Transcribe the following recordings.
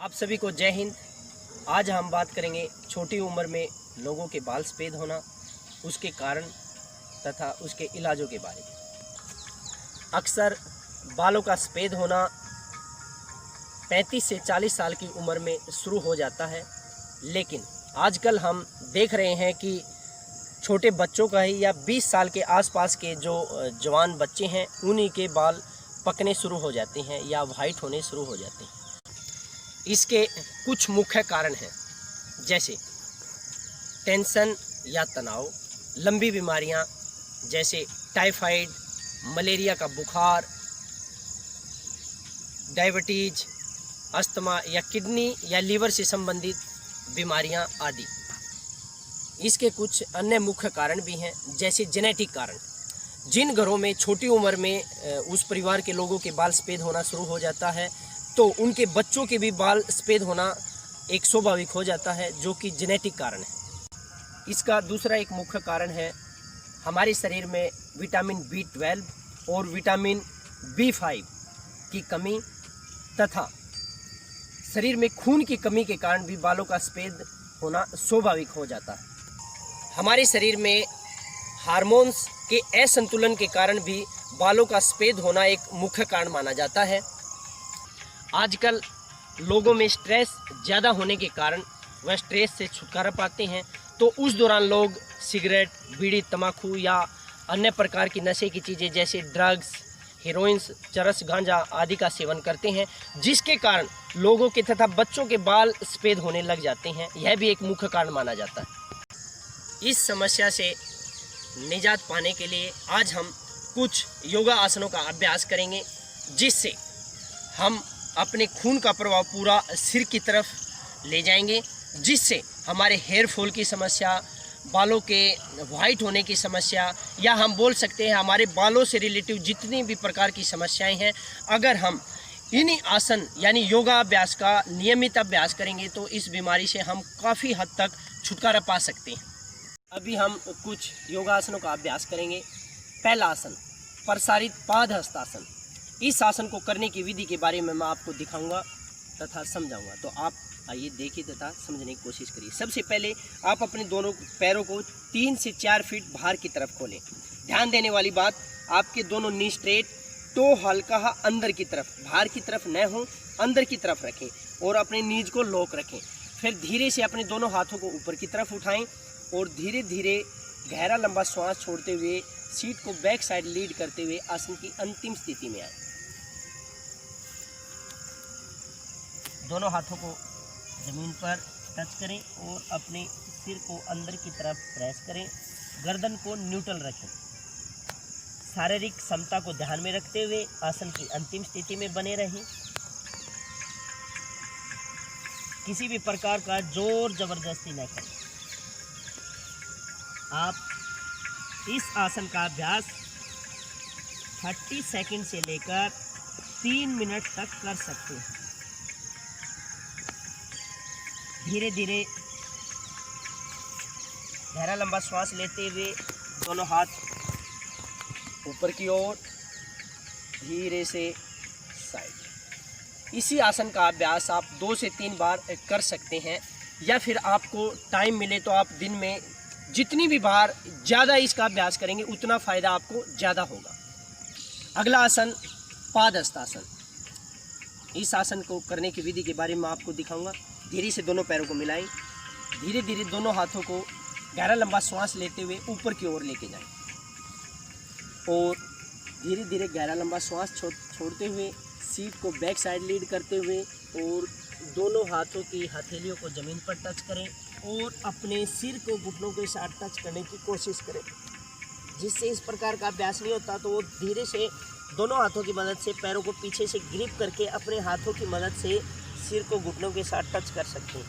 आप सभी को जय हिंद। आज हम बात करेंगे छोटी उम्र में लोगों के बाल सफ़ेद होना, उसके कारण तथा उसके इलाजों के बारे में। अक्सर बालों का सफ़ेद होना 35 से 40 साल की उम्र में शुरू हो जाता है, लेकिन आजकल हम देख रहे हैं कि छोटे बच्चों का ही या 20 साल के आसपास के जो जवान बच्चे हैं उन्हीं के बाल पकने शुरू हो जाते हैं या वाइट होने शुरू हो जाते हैं। इसके कुछ मुख्य कारण हैं, जैसे टेंशन या तनाव, लंबी बीमारियां जैसे टाइफाइड, मलेरिया का बुखार, डायबिटीज, अस्थमा या किडनी या लीवर से संबंधित बीमारियां आदि। इसके कुछ अन्य मुख्य कारण भी हैं, जैसे जेनेटिक कारण। जिन घरों में छोटी उम्र में उस परिवार के लोगों के बाल सफ़ेद होना शुरू हो जाता है तो उनके बच्चों के भी बाल सफ़ेद होना एक स्वाभाविक हो जाता है, जो कि जेनेटिक कारण है। इसका दूसरा एक मुख्य कारण है हमारे शरीर में विटामिन B12 और विटामिन B5 की कमी तथा शरीर में खून की कमी के कारण भी बालों का सफ़ेद होना स्वाभाविक हो जाता है। हमारे शरीर में हार्मोन्स के असंतुलन के कारण भी बालों का सफ़ेद होना एक मुख्य कारण माना जाता है। आजकल लोगों में स्ट्रेस ज़्यादा होने के कारण वह स्ट्रेस से छुटकारा पाते हैं, तो उस दौरान लोग सिगरेट, बीड़ी, तंबाकू या अन्य प्रकार की नशे की चीज़ें जैसे ड्रग्स, हेरोइन्स, चरस, गांजा आदि का सेवन करते हैं, जिसके कारण लोगों के तथा बच्चों के बाल सफ़ेद होने लग जाते हैं। यह भी एक मुख्य कारण माना जाता है। इस समस्या से निजात पाने के लिए आज हम कुछ योगा आसनों का अभ्यास करेंगे, जिससे हम अपने खून का प्रवाह पूरा सिर की तरफ ले जाएंगे, जिससे हमारे हेयर फॉल की समस्या, बालों के वाइट होने की समस्या, या हम बोल सकते हैं हमारे बालों से रिलेटिव जितनी भी प्रकार की समस्याएं हैं, अगर हम इन्हीं आसन यानी योगा अभ्यास का नियमित अभ्यास करेंगे तो इस बीमारी से हम काफ़ी हद तक छुटकारा पा सकते हैं। अभी हम कुछ योगासनों का अभ्यास करेंगे। पहला आसन, प्रसारित पाद हस्तासन। इस आसन को करने की विधि के बारे में मैं आपको दिखाऊंगा तथा समझाऊंगा, तो आप आइए देखिए तथा समझने की कोशिश करिए। सबसे पहले आप अपने दोनों पैरों को 3 से 4 फीट बाहर की तरफ खोलें। ध्यान देने वाली बात, आपके दोनों नी स्ट्रेट, टो हल्का अंदर की तरफ, बाहर की तरफ न हो, अंदर की तरफ रखें और अपने नीज को लॉक रखें। फिर धीरे से अपने दोनों हाथों को ऊपर की तरफ उठाएं और धीरे धीरे गहरा लंबा श्वास छोड़ते हुए सीट को बैक साइड लीड करते हुए आसन की अंतिम स्थिति में आए। दोनों हाथों को ज़मीन पर टच करें और अपने सिर को अंदर की तरफ प्रेस करें। गर्दन को न्यूट्रल रखें। शारीरिक क्षमता को ध्यान में रखते हुए आसन की अंतिम स्थिति में बने रहें। किसी भी प्रकार का जोर जबरदस्ती न करें। आप इस आसन का अभ्यास 30 सेकंड से लेकर 3 मिनट तक कर सकते हैं। धीरे धीरे गहरा लंबा श्वास लेते हुए दोनों हाथ ऊपर की ओर, धीरे से साइड। इसी आसन का अभ्यास आप 2 से 3 बार कर सकते हैं, या फिर आपको टाइम मिले तो आप दिन में जितनी भी बार ज़्यादा इसका अभ्यास करेंगे उतना फ़ायदा आपको ज़्यादा होगा। अगला आसन, पाद हस्तासन। इस आसन को करने की विधि के बारे में आपको दिखाऊंगा। धीरे से दोनों पैरों को मिलाएं। धीरे धीरे दोनों हाथों को गहरा लंबा श्वास लेते हुए ऊपर की ओर लेके जाएं और धीरे धीरे गहरा लंबा श्वास छोड़ते हुए सीट को बैक साइड लीड करते हुए और दोनों हाथों की हथेलियों को ज़मीन पर टच करें और अपने सिर को घुटनों के साथ टच करने की कोशिश करें। जिससे इस प्रकार का अभ्यास नहीं होता तो वो धीरे से दोनों हाथों की मदद से पैरों को पीछे से ग्रिप करके अपने हाथों की मदद से सिर को घुटनों के साथ टच कर सकते हैं,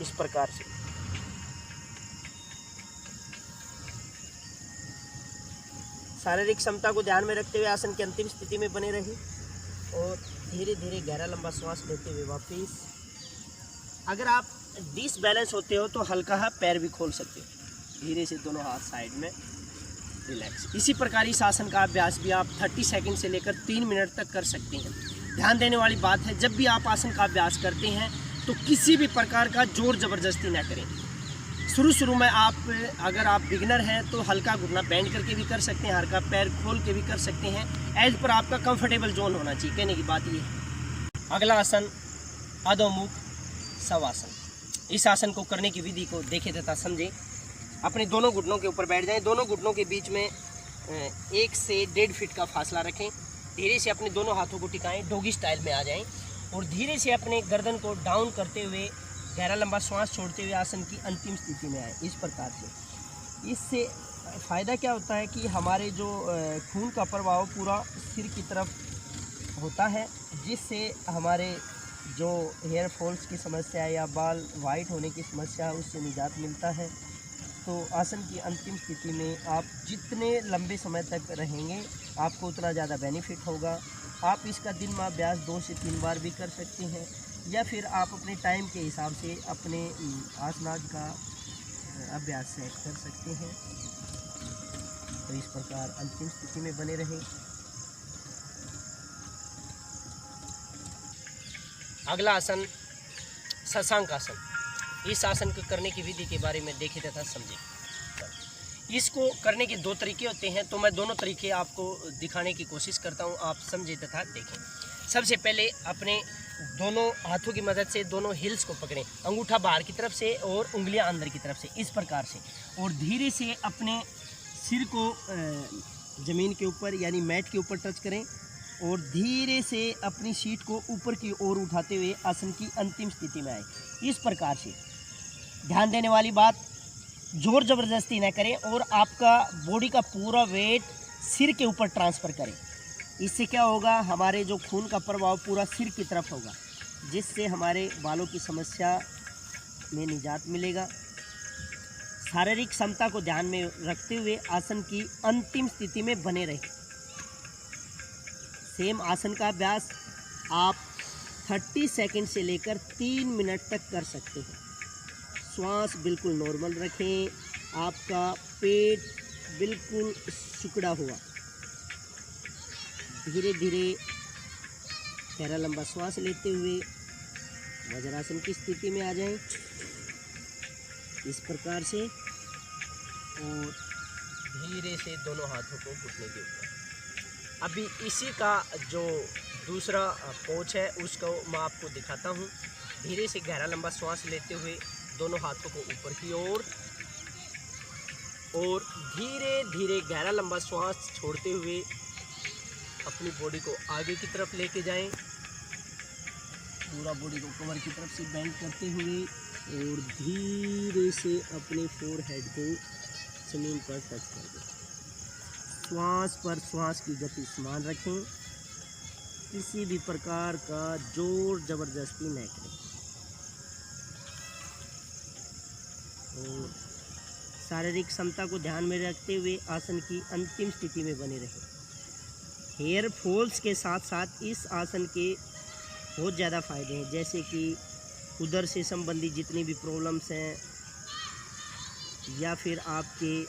इस प्रकार से। शारीरिक क्षमता को ध्यान में रखते हुए आसन की अंतिम स्थिति में बने रहें और धीरे धीरे गहरा लंबा श्वास लेते हुए वापस। अगर आप डिसबैलेंस होते हो तो हल्का पैर भी खोल सकते हो। धीरे से दोनों हाथ साइड में रिलैक्स। इसी प्रकार इस आसन का अभ्यास भी आप 30 सेकंड से लेकर 3 मिनट तक कर सकते हैं। ध्यान देने वाली बात है, जब भी आप आसन का अभ्यास करते हैं तो किसी भी प्रकार का जोर ज़बरदस्ती ना करें। शुरू में अगर आप बिगिनर हैं तो हल्का घुटना बेंड करके भी कर सकते हैं, हल्का पैर खोल के भी कर सकते हैं, एज पर आपका कंफर्टेबल जोन होना चाहिए। कहने की बात ये है। अगला आसन अधोमुख शवासन। इस आसन को करने की विधि को देखें तथा समझें। अपने दोनों घुटनों के ऊपर बैठ जाएं, दोनों घुटनों के बीच में 1 से 1.5 फीट का फासला रखें। धीरे से अपने दोनों हाथों को टिकाएं, डोगी स्टाइल में आ जाएं और धीरे से अपने गर्दन को डाउन करते हुए गहरा लंबा श्वास छोड़ते हुए आसन की अंतिम स्थिति में आए। इस प्रकार से इससे फ़ायदा क्या होता है कि हमारे जो खून का प्रवाह पूरा सिर की तरफ होता है, जिससे हमारे जो हेयर फॉल्स की समस्या या बाल वाइट होने की समस्या है उससे निजात मिलता है। तो आसन की अंतिम स्थिति में आप जितने लंबे समय तक रहेंगे आपको उतना ज़्यादा बेनिफिट होगा। आप इसका दिन में अभ्यास 2 से 3 बार भी कर सकते हैं, या फिर आप अपने टाइम के हिसाब से अपने आसनाज का अभ्यास सेट कर सकते हैं। तो इस प्रकार अंतिम स्थिति में बने रहें। अगला आसन शशांक आसन। इस आसन को करने की विधि के बारे में देखें तथा समझें। इसको करने के 2 तरीके होते हैं, तो मैं दोनों तरीके आपको दिखाने की कोशिश करता हूं, आप समझें तथा देखें। सबसे पहले अपने दोनों हाथों की मदद से दोनों हिल्स को पकड़ें, अंगूठा बाहर की तरफ से और उंगलियां अंदर की तरफ से, इस प्रकार से, और धीरे से अपने सिर को ज़मीन के ऊपर यानी मैट के ऊपर टच करें और धीरे से अपनी सीट को ऊपर की ओर उठाते हुए आसन की अंतिम स्थिति में आए। इस प्रकार से ध्यान देने वाली बात, जोर ज़बरदस्ती न करें और आपका बॉडी का पूरा वेट सिर के ऊपर ट्रांसफ़र करें। इससे क्या होगा, हमारे जो खून का प्रवाह पूरा सिर की तरफ होगा, जिससे हमारे बालों की समस्या में निजात मिलेगा। शारीरिक क्षमता को ध्यान में रखते हुए आसन की अंतिम स्थिति में बने रहें। सेम आसन का अभ्यास आप 30 सेकंड से लेकर 3 मिनट तक कर सकते हैं। श्वास बिल्कुल नॉर्मल रखें, आपका पेट बिल्कुल सिकुड़ा हुआ। धीरे धीरे गहरा लंबा श्वास लेते हुए वज्रासन की स्थिति में आ जाएं, इस प्रकार से, और धीरे से दोनों हाथों को घुटने के ऊपर। अभी इसी का जो दूसरा पोज है उसको मैं आपको दिखाता हूँ। धीरे से गहरा लंबा श्वास लेते हुए दोनों हाथों को ऊपर की ओर और धीरे धीरे गहरा लंबा श्वास छोड़ते हुए अपनी बॉडी को आगे की तरफ लेके जाएं, पूरा बॉडी को कमर की तरफ से बेंड करते हुए और धीरे से अपने फोरहेड को ज़मीन पर टच कर दें। श्वास पर श्वास की गति समान रखें, किसी भी प्रकार का जोर ज़बरदस्ती न करें और शारीरिक क्षमता को ध्यान में रखते हुए आसन की अंतिम स्थिति में बने रहें। हेयर फॉल्स के साथ साथ इस आसन के बहुत ज़्यादा फ़ायदे हैं, जैसे कि उदर से संबंधित जितनी भी प्रॉब्लम्स हैं या फिर आपके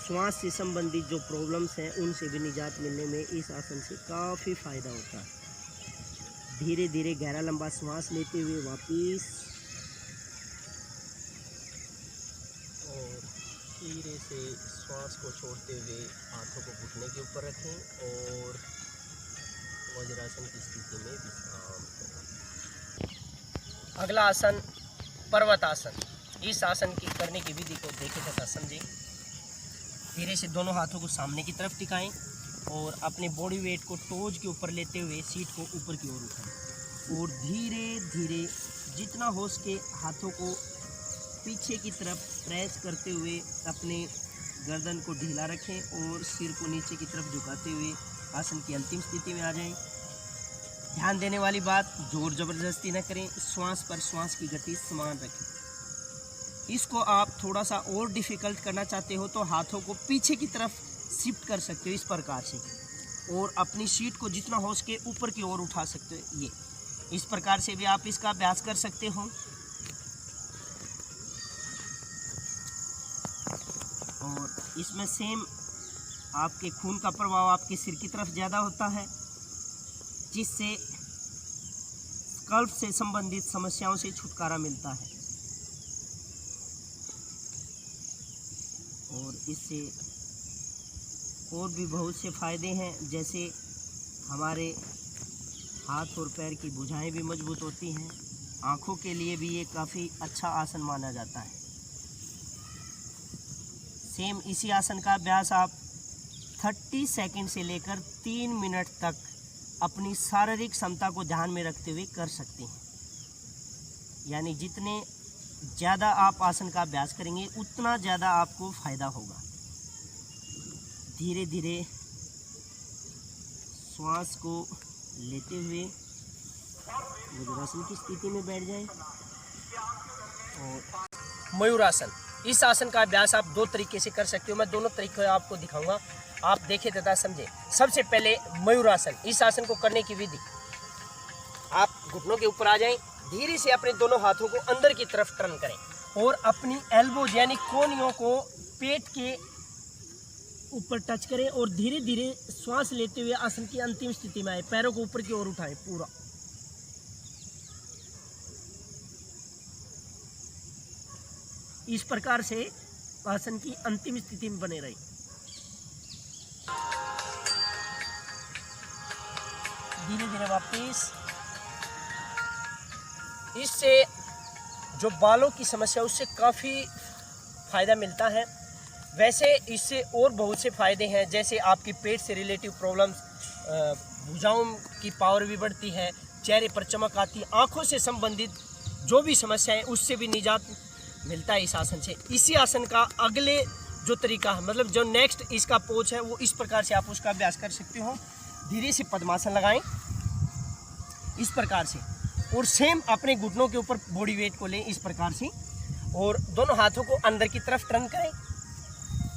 श्वास से संबंधित जो प्रॉब्लम्स हैं उनसे भी निजात मिलने में इस आसन से काफ़ी फ़ायदा होता है। धीरे धीरे गहरा लंबा श्वास लेते हुए वापस और धीरे से श्वास को छोड़ते हुए हाथों को घुटने के ऊपर रखें और वज्रासन की स्थिति में विश्राम करें। अगला आसन पर्वत आसन। इस आसन की करने की विधि को देखें तथा समझें। धीरे से दोनों हाथों को सामने की तरफ टिकाएं और अपने बॉडी वेट को टोज के ऊपर लेते हुए सीट को ऊपर की ओर उठाएं और धीरे धीरे जितना हो सके हाथों को पीछे की तरफ प्रेस करते हुए अपने गर्दन को ढीला रखें और सिर को नीचे की तरफ झुकाते हुए आसन की अंतिम स्थिति में आ जाएं। ध्यान देने वाली बात, जोर ज़बरदस्ती न करें, श्वास पर श्वास की गति समान रखें। इसको आप थोड़ा सा और डिफ़िकल्ट करना चाहते हो तो हाथों को पीछे की तरफ शिफ्ट कर सकते हो इस प्रकार से, और अपनी सीट को जितना हो सके ऊपर की ओर उठा सकते हो। ये इस प्रकार से भी आप इसका अभ्यास कर सकते हो। और इसमें सेम आपके खून का प्रवाह आपके सिर की तरफ ज़्यादा होता है, जिससे स्कल्प से संबंधित समस्याओं से छुटकारा मिलता है और इससे और भी बहुत से फ़ायदे हैं, जैसे हमारे हाथ और पैर की भुजाएं भी मजबूत होती हैं। आँखों के लिए भी ये काफ़ी अच्छा आसन माना जाता है। सेम इसी आसन का अभ्यास आप 30 सेकंड से लेकर 3 मिनट तक अपनी शारीरिक क्षमता को ध्यान में रखते हुए कर सकते हैं। यानी जितने ज़्यादा आप आसन का अभ्यास करेंगे उतना ज़्यादा आपको फ़ायदा होगा। धीरे धीरे श्वास को लेते हुए वज्रासन की स्थिति में बैठ जाएं। और मयूरासन, इस आसन का अभ्यास आप 2 तरीके से कर सकते हो। मैं दोनों तरीके आपको दिखाऊंगा, आप देखें तथा समझें। सबसे पहले मयूरासन, इस आसन को करने की विधि, आप घुटनों के ऊपर आ जाएं, धीरे से अपने दोनों हाथों को अंदर की तरफ टर्न करें और अपनी एल्बोज यानी कोहनियों को पेट के ऊपर टच करें और धीरे धीरे श्वास लेते हुए आसन की अंतिम स्थिति में आए। पैरों को ऊपर की ओर उठाएं पूरा। इस प्रकार से आसन की अंतिम स्थिति में बने रहे। धीरे धीरे वापस। इससे जो बालों की समस्या उससे काफ़ी फ़ायदा मिलता है। वैसे इससे और बहुत से फ़ायदे हैं, जैसे आपकी पेट से रिलेटिव प्रॉब्लम्स, भुजाओं की पावर भी बढ़ती है, चेहरे पर चमक आती है, आँखों से संबंधित जो भी समस्याएं उससे भी निजात मिलता है इस आसन से। इसी आसन का अगले जो तरीका है, मतलब जो नेक्स्ट इसका पोज है, वो इस प्रकार से आप उसका अभ्यास कर सकते हो। धीरे से पद्मासन लगाएं इस प्रकार से और सेम अपने घुटनों के ऊपर बॉडी वेट को लें इस प्रकार से और दोनों हाथों को अंदर की तरफ टर्न करें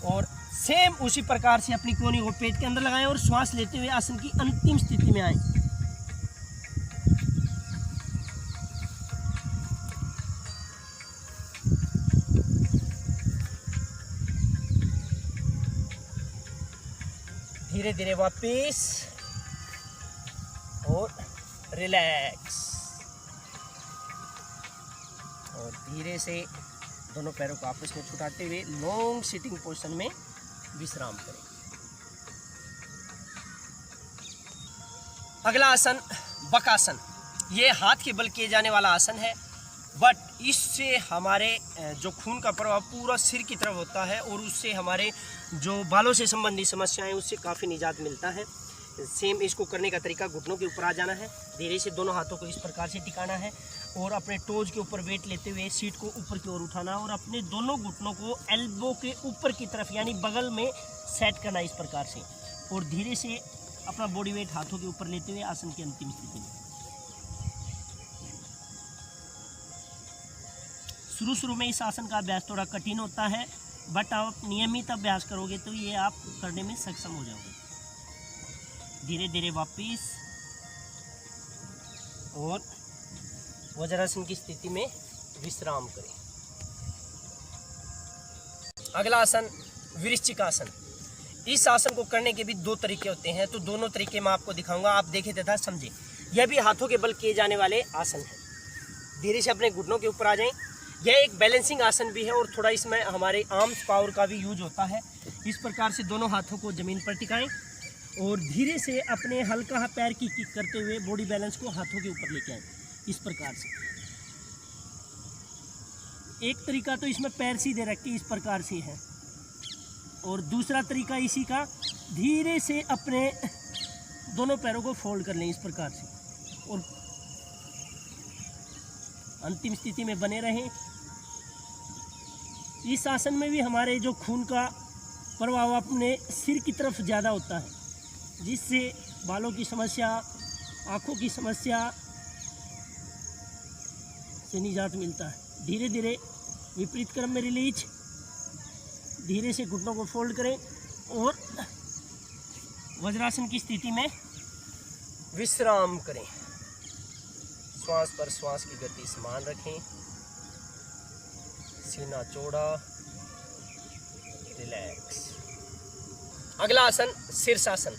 और सेम उसी प्रकार से अपनी कोहनी को पेट के अंदर लगाएं और श्वास लेते हुए आसन की अंतिम स्थिति में आएं। धीरे धीरे वापस और रिलैक्स और धीरे से दोनों पैरों को आपस में छुटाते हुए लॉन्ग सिटिंग पोजीशन में विश्राम करें। अगला आसन बकासन, ये हाथ के बल किए जाने वाला आसन है, बट इससे हमारे जो खून का प्रवाह पूरा सिर की तरफ होता है और उससे हमारे जो बालों से संबंधित समस्याएं उससे काफ़ी निजात मिलता है। सेम इसको करने का तरीका, घुटनों के ऊपर आ जाना है, धीरे से दोनों हाथों को इस प्रकार से टिकाना है और अपने टोज के ऊपर वेट लेते हुए सीट को ऊपर की ओर उठाना और अपने दोनों घुटनों को एल्बो के ऊपर की तरफ यानी बगल में सेट करना इस प्रकार से और धीरे से अपना बॉडी वेट हाथों के ऊपर लेते हुए आसन की अंतिम स्थिति में। शुरू में इस आसन का अभ्यास थोड़ा कठिन होता है, बट आप नियमित अभ्यास करोगे तो ये आप करने में सक्षम हो जाओगे। धीरे धीरे वापस और वज्रासन की स्थिति में विश्राम करें। अगला आसन वृश्चिक आसन। इस आसन को करने के भी 2 तरीके होते हैं, तो दोनों तरीके मैं आपको दिखाऊंगा, आप देखें तथा समझें। यह भी हाथों के बल किए जाने वाले आसन है। धीरे से अपने घुटनों के ऊपर आ जाएं। यह एक बैलेंसिंग आसन भी है और थोड़ा इसमें हमारे आर्म्स पावर का भी यूज होता है। इस प्रकार से दोनों हाथों को ज़मीन पर टिकाएं और धीरे से अपने हल्का पैर की किक करते हुए बॉडी बैलेंस को हाथों के ऊपर लेके आए इस प्रकार से। एक तरीका तो इसमें पैर सीधे रख के इस प्रकार से है और दूसरा तरीका इसी का, धीरे से अपने दोनों पैरों को फोल्ड कर लें इस प्रकार से और अंतिम स्थिति में बने रहें। इस आसन में भी हमारे जो खून का प्रवाह अपने सिर की तरफ ज़्यादा होता है, जिससे बालों की समस्या, आँखों की समस्या से निजात मिलता है। धीरे धीरे विपरीत क्रम में रिलीज, धीरे से घुटनों को फोल्ड करें और वज्रासन की स्थिति में विश्राम करें। श्वास पर श्वास की गति समान रखें, सीना चौड़ा, रिलैक्स। अगला आसन शीर्षासन।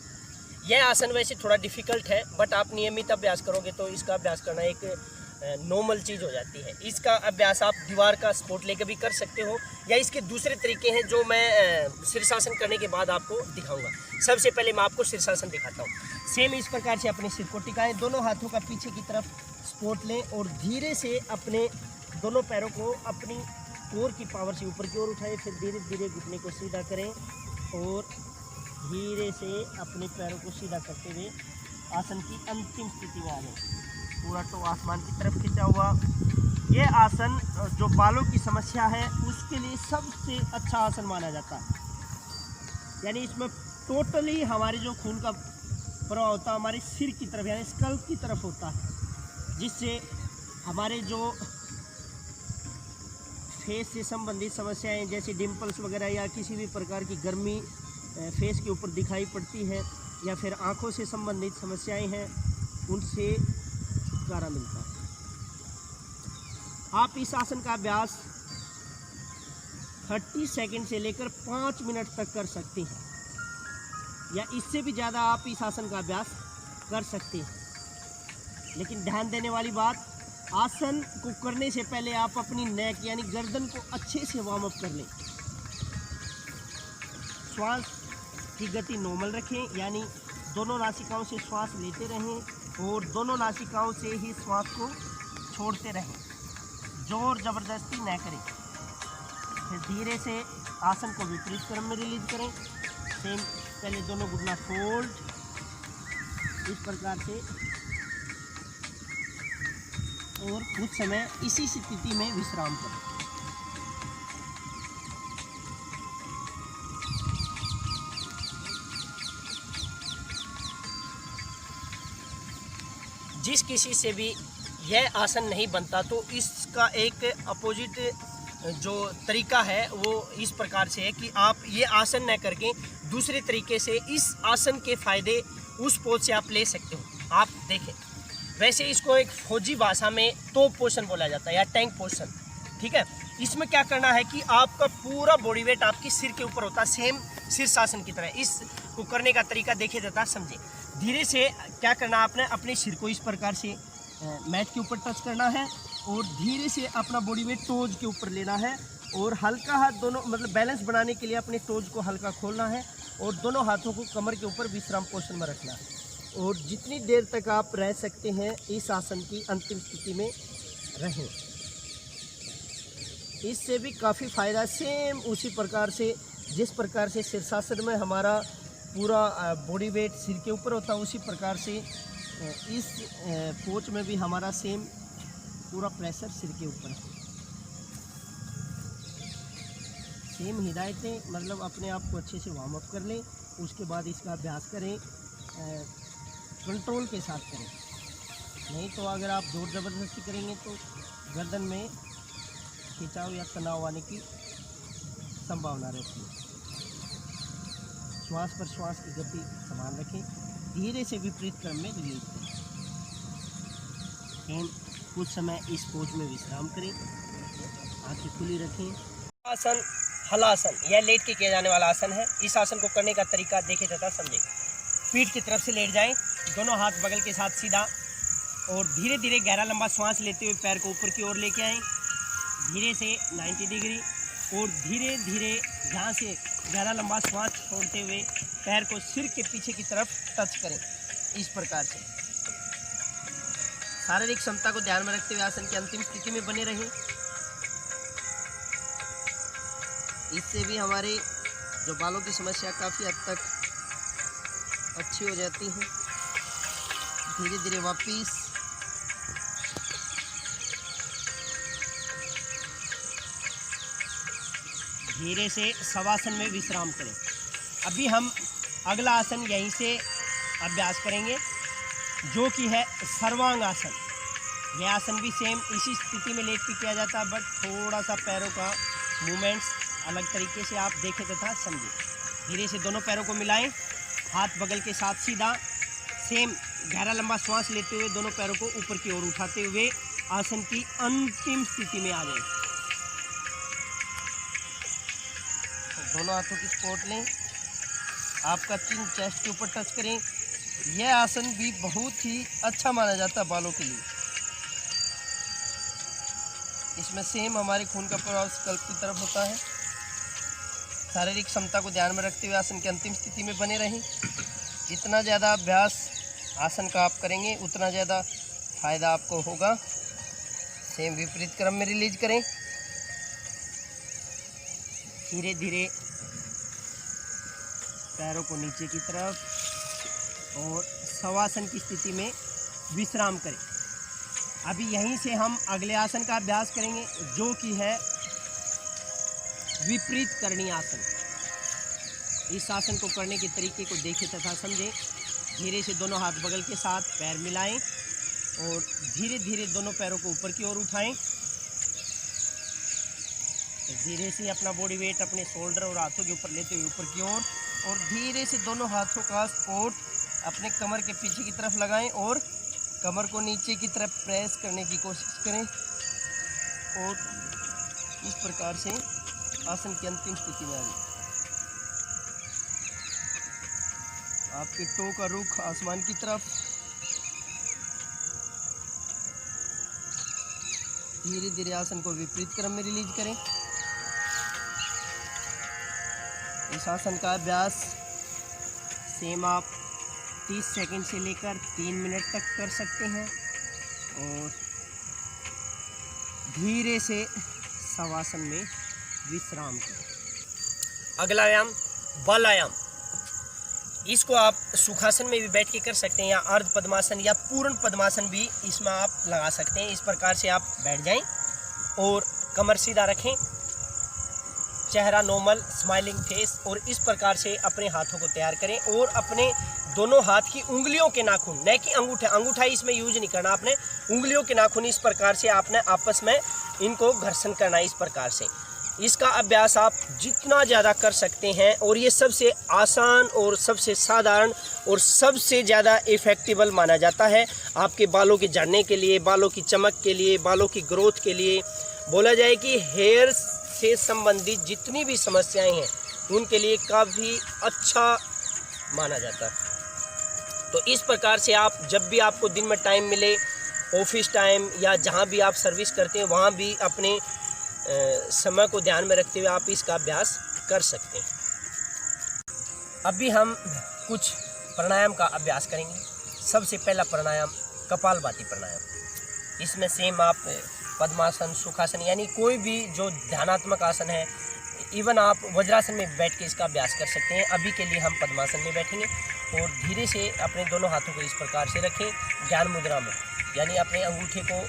यह आसन वैसे थोड़ा डिफ़िकल्ट है, बट आप नियमित अभ्यास करोगे तो इसका अभ्यास करना एक नॉर्मल चीज़ हो जाती है। इसका अभ्यास आप दीवार का सपोर्ट लेकर भी कर सकते हो, या इसके दूसरे तरीके हैं जो मैं शीर्षासन करने के बाद आपको दिखाऊंगा। सबसे पहले मैं आपको शीर्षासन दिखाता हूँ। सेम इस प्रकार से अपने सिर को टिकाएं, दोनों हाथों का पीछे की तरफ सपोर्ट लें और धीरे से अपने दोनों पैरों को अपनी कोर की पावर से ऊपर की ओर उठाएं। फिर धीरे धीरे घुटने को सीधा करें और धीरे से अपने पैरों को सीधा करते हुए आसन की अंतिम स्थिति में आ जाएं। पूरा तो आसमान की तरफ खींचा हुआ। ये आसन जो बालों की समस्या है उसके लिए सबसे अच्छा आसन माना जाता है। यानी इसमें टोटली हमारे जो खून का प्रवाह होता है हमारे सिर की तरफ यानी स्कल्प की तरफ होता है, जिससे हमारे जो फेस से संबंधित समस्याएं जैसे डिम्पल्स वगैरह या किसी भी प्रकार की गर्मी फेस के ऊपर दिखाई पड़ती है, या फिर आँखों से संबंधित समस्याएं हैं, उनसे छुटकारा मिलता है। आप इस आसन का अभ्यास 30 सेकंड से लेकर 5 मिनट तक कर सकते हैं, या इससे भी ज़्यादा आप इस आसन का अभ्यास कर सकते हैं। लेकिन ध्यान देने वाली बात, आसन को करने से पहले आप अपनी नेक यानी गर्दन को अच्छे से वार्म अप कर लें। श्वास की गति नॉर्मल रखें, यानी दोनों नासिकाओं से श्वास लेते रहें और दोनों नासिकाओं से ही श्वास को छोड़ते रहें, जोर ज़बरदस्ती न करें। फिर धीरे से आसन को विपरीत क्रम में रिलीज करें। सेम पहले दोनों घुटना फोल्ड इस प्रकार से, और कुछ समय इसी स्थिति में विश्राम करें। जिस किसी से भी यह आसन नहीं बनता तो इसका एक अपोजिट जो तरीका है वो इस प्रकार से है कि आप ये आसन न करके दूसरे तरीके से इस आसन के फ़ायदे उस पोज से आप ले सकते हो। आप देखें, वैसे इसको एक फौजी भाषा में तोप पोषण बोला जाता है या टैंक पोषण, ठीक है। इसमें क्या करना है कि आपका पूरा बॉडी वेट आपकी सिर के ऊपर होता है, सेम शीर्षासन की तरह। इसको करने का तरीका देखे जाता है, समझे। धीरे से क्या करना, आपने अपने सिर को इस प्रकार से मैट के ऊपर टच करना है और धीरे से अपना बॉडी वेट टोज के ऊपर लेना है और हल्का हाथ दोनों मतलब बैलेंस बनाने के लिए अपने टोज को हल्का खोलना है और दोनों हाथों को कमर के ऊपर विश्राम पोषण में रखना है। और जितनी देर तक आप रह सकते हैं इस आसन की अंतिम स्थिति में रहें। इससे भी काफ़ी फ़ायदा सेम उसी प्रकार से जिस प्रकार से शीर्षासन में हमारा पूरा बॉडी वेट सिर के ऊपर होता है, उसी प्रकार से इस पोच में भी हमारा सेम पूरा प्रेशर सिर के ऊपर है। सेम हिदायतें, मतलब अपने आप को अच्छे से वार्म अप कर लें, उसके बाद इसका अभ्यास करें, कंट्रोल के साथ करें। नहीं तो अगर आप जोर ज़बरदस्ती करेंगे तो गर्दन में खिंचाव या तनाव आने की संभावना रहती है। श्वास पर श्वास की गति समान रखें, धीरे से विपरीत क्रम में रिलीज करें। कुछ समय इस पोज में विश्राम करें, आंखें खुली रखें। आसन हलासन, यह लेट के किया जाने वाला आसन है। इस आसन को करने का तरीका देखे जाता समझे। पीठ की तरफ से लेट जाएं, दोनों हाथ बगल के साथ सीधा, और धीरे धीरे गहरा लंबा सांस लेते हुए पैर को ऊपर की ओर लेके आएं, धीरे से 90 डिग्री, और धीरे धीरे यहाँ से गहरा लंबा सांस छोड़ते हुए पैर को सिर के पीछे की तरफ टच करें। इस प्रकार से शारीरिक क्षमता को ध्यान में रखते हुए आसन की अंतिम स्थिति में बने रहें। इससे भी हमारे जो बालों की समस्या काफ़ी हद तक अच्छी हो जाती है। धीरे धीरे वापिस धीरे से शवासन में विश्राम करें। अभी हम अगला आसन यहीं से अभ्यास करेंगे, जो कि है सर्वांग आसन। यह आसन भी सेम इसी स्थिति में लेट के किया जाता है, बट थोड़ा सा पैरों का मूवमेंट्स अलग तरीके से आप देखें तथा समझें। धीरे से दोनों पैरों को मिलाएं, हाथ बगल के साथ सीधा, सेम गहरा लंबा श्वास लेते हुए दोनों पैरों को ऊपर की ओर उठाते हुए आसन की अंतिम स्थिति में आ जाएं। दोनों हाथों की सपोर्ट लें, आपका चिन चेस्ट के ऊपर टच करें, यह आसन भी बहुत ही अच्छा माना जाता है बालों के लिए। इसमें सेम हमारे खून का प्रवाह स्कल्प की तरफ होता है। शारीरिक क्षमता को ध्यान में रखते हुए आसन की अंतिम स्थिति में बने रहें। जितना ज़्यादा अभ्यास आसन का आप करेंगे उतना ज़्यादा फायदा आपको होगा। सेम विपरीत क्रम में रिलीज करें। धीरे धीरे पैरों को नीचे की तरफ और शवासन की स्थिति में विश्राम करें। अभी यहीं से हम अगले आसन का अभ्यास करेंगे जो कि है विपरीत करणी आसन। इस आसन को करने के तरीके को देखें तथा समझें। धीरे से दोनों हाथ बगल के साथ पैर मिलाएं और धीरे धीरे दोनों पैरों को ऊपर की ओर उठाएं। धीरे से अपना बॉडी वेट अपने शोल्डर और हाथों के ऊपर लेते हुए ऊपर की ओर और धीरे से दोनों हाथों का सपोर्ट अपने कमर के पीछे की तरफ लगाएं और कमर को नीचे की तरफ प्रेस करने की कोशिश करें और इस प्रकार से आसन की अंतिम स्थिति में आ जाए। आपके टो का रुख आसमान की तरफ। धीरे धीरे आसन को विपरीत क्रम में रिलीज करें। इस आसन का अभ्यास सेम आप 30 सेकंड से लेकर 3 मिनट तक कर सकते हैं और धीरे से शवासन में विश्राम करें। अगला व्यायाम बलायाम। इसको आप सुखासन में भी बैठ के कर सकते हैं या अर्ध पद्मासन या पूर्ण पद्मासन भी इसमें आप लगा सकते हैं। इस प्रकार से आप बैठ जाएं और कमर सीधा रखें, चेहरा नॉर्मल स्माइलिंग फेस और इस प्रकार से अपने हाथों को तैयार करें और अपने दोनों हाथ की उंगलियों के नाखून, न कि अंगूठा इसमें यूज नहीं करना आपने, उंगलियों के नाखून इस प्रकार से आपने आपस में इनको घर्षण करना है। इस प्रकार से इसका अभ्यास आप जितना ज़्यादा कर सकते हैं और ये सबसे आसान और सबसे साधारण और सबसे ज़्यादा इफ़ेक्टिबल माना जाता है आपके बालों के झड़ने के लिए, बालों की चमक के लिए, बालों की ग्रोथ के लिए। बोला जाए कि हेयर से संबंधित जितनी भी समस्याएं हैं उनके लिए काफ़ी अच्छा माना जाता है। तो इस प्रकार से आप जब भी आपको दिन में टाइम मिले, ऑफिस टाइम या जहां भी आप सर्विस करते हैं वहां भी अपने समय को ध्यान में रखते हुए आप इसका अभ्यास कर सकते हैं। अभी हम कुछ प्राणायाम का अभ्यास करेंगे। सबसे पहला प्राणायाम कपालभाति प्राणायाम। इसमें सेम आप पद्मासन, सुखासन यानी कोई भी जो ध्यानात्मक आसन है, इवन आप वज्रासन में बैठ के इसका अभ्यास कर सकते हैं। अभी के लिए हम पद्मासन में बैठेंगे और धीरे से अपने दोनों हाथों को इस प्रकार से रखें ज्ञान मुद्रा में, यानी अपने अंगूठे को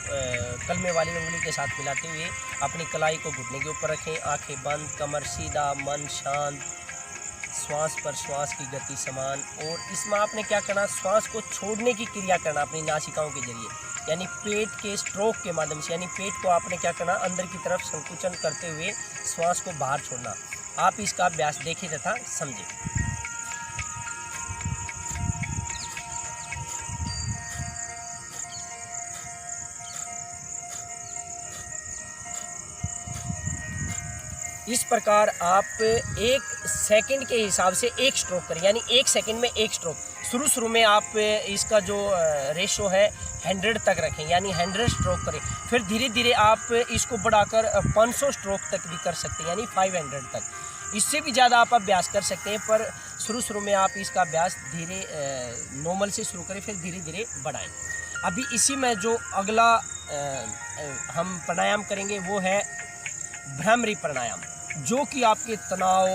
कलमे वाली उंगली के साथ मिलाते हुए अपनी कलाई को घुटने के ऊपर रखें। आंखें बंद, कमर सीधा, मन शांत, श्वास पर श्वास की गति समान। और इसमें आपने क्या करना, श्वास को छोड़ने की क्रिया करना अपनी नासिकाओं के जरिए, यानी पेट के स्ट्रोक के माध्यम से, यानी पेट को आपने क्या करना, अंदर की तरफ संकुचन करते हुए श्वास को बाहर छोड़ना। आप इसका अभ्यास देखें तथा समझें। इस प्रकार आप 1 सेकंड के हिसाब से 1 स्ट्रोक करें, यानी 1 सेकंड में 1 स्ट्रोक। शुरू में आप इसका जो रेशो है 100 तक रखें, यानी 100 स्ट्रोक करें। फिर धीरे धीरे आप इसको बढ़ाकर 500 स्ट्रोक तक भी कर सकते हैं, यानी 500 तक। इससे भी ज़्यादा आप अभ्यास कर सकते हैं, पर शुरू में आप इसका अभ्यास धीरे नॉर्मल से शुरू करें, फिर धीरे धीरे बढ़ाएं। अभी इसी में जो अगला हम प्राणायाम करेंगे वो है भ्रामरी प्राणायाम, जो कि आपके तनाव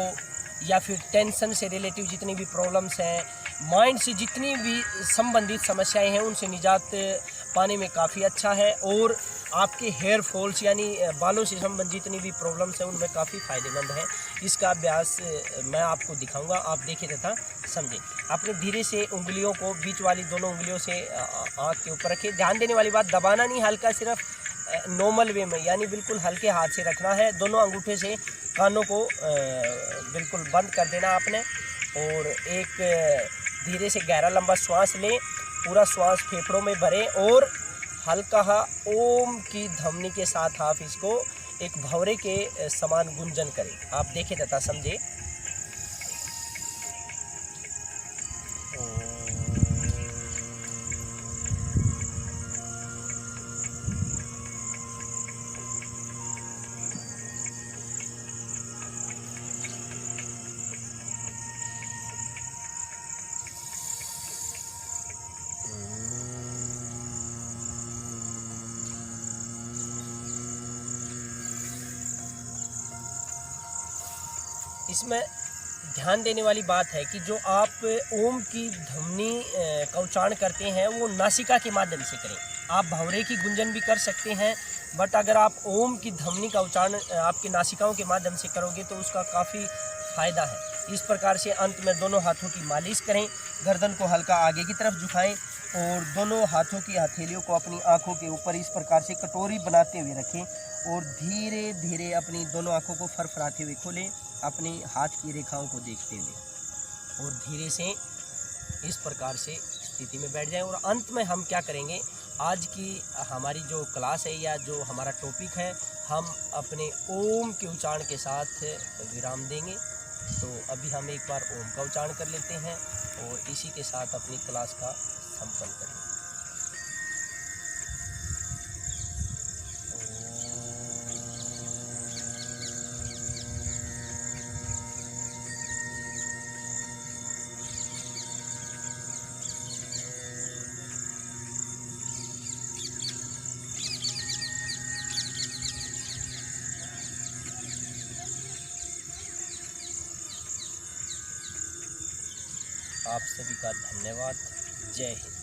या फिर टेंशन से रिलेटिव जितनी भी प्रॉब्लम्स हैं, माइंड से जितनी भी संबंधित समस्याएं हैं, उनसे निजात पाने में काफ़ी अच्छा है। और आपके हेयर फॉल्स यानी बालों से संबंधित जितनी भी प्रॉब्लम्स हैं उनमें काफ़ी फ़ायदेमंद है। इसका अभ्यास मैं आपको दिखाऊंगा, आप देखें तथा समझें। आपने धीरे से उंगलियों को बीच वाली दोनों उंगलियों से आँख के ऊपर रखें। ध्यान देने वाली बात, दबाना नहीं, हल्का सिर्फ नॉर्मल वे में, यानी बिल्कुल हल्के हाथ से रखना है। दोनों अंगूठे से कानों को बिल्कुल बंद कर देना आपने और एक धीरे से गहरा लंबा श्वास लें। पूरा श्वास फेफड़ों में भरें और हल्का ओम की ध्वनि के साथ आप इसको एक भंवरे के समान गुंजन करें। आप देखें तथा समझें। इसमें ध्यान देने वाली बात है कि जो आप ओम की ध्वनि का उच्चारण करते हैं वो नासिका के माध्यम से करें। आप भंवरे की गुंजन भी कर सकते हैं, बट अगर आप ओम की ध्वनि का उच्चारण आपकी नासिकाओं के माध्यम से करोगे तो उसका काफ़ी फ़ायदा है। इस प्रकार से अंत में दोनों हाथों की मालिश करें, गर्दन को हल्का आगे की तरफ झुकाएं और दोनों हाथों की हथेलियों को अपनी आँखों के ऊपर इस प्रकार से कटोरी बनाते हुए रखें और धीरे धीरे अपनी दोनों आँखों को फरफराते हुए खोलें, अपनी हाथ की रेखाओं को देखते हुए, और धीरे से इस प्रकार से स्थिति में बैठ जाएं। और अंत में हम क्या करेंगे, आज की हमारी जो क्लास है या जो हमारा टॉपिक है, हम अपने ओम के उच्चारण के साथ विराम देंगे। तो अभी हम एक बार ओम का उच्चारण कर लेते हैं और इसी के साथ अपनी क्लास का संपन्न करेंगे। आप सभी का धन्यवाद। जय हिंद।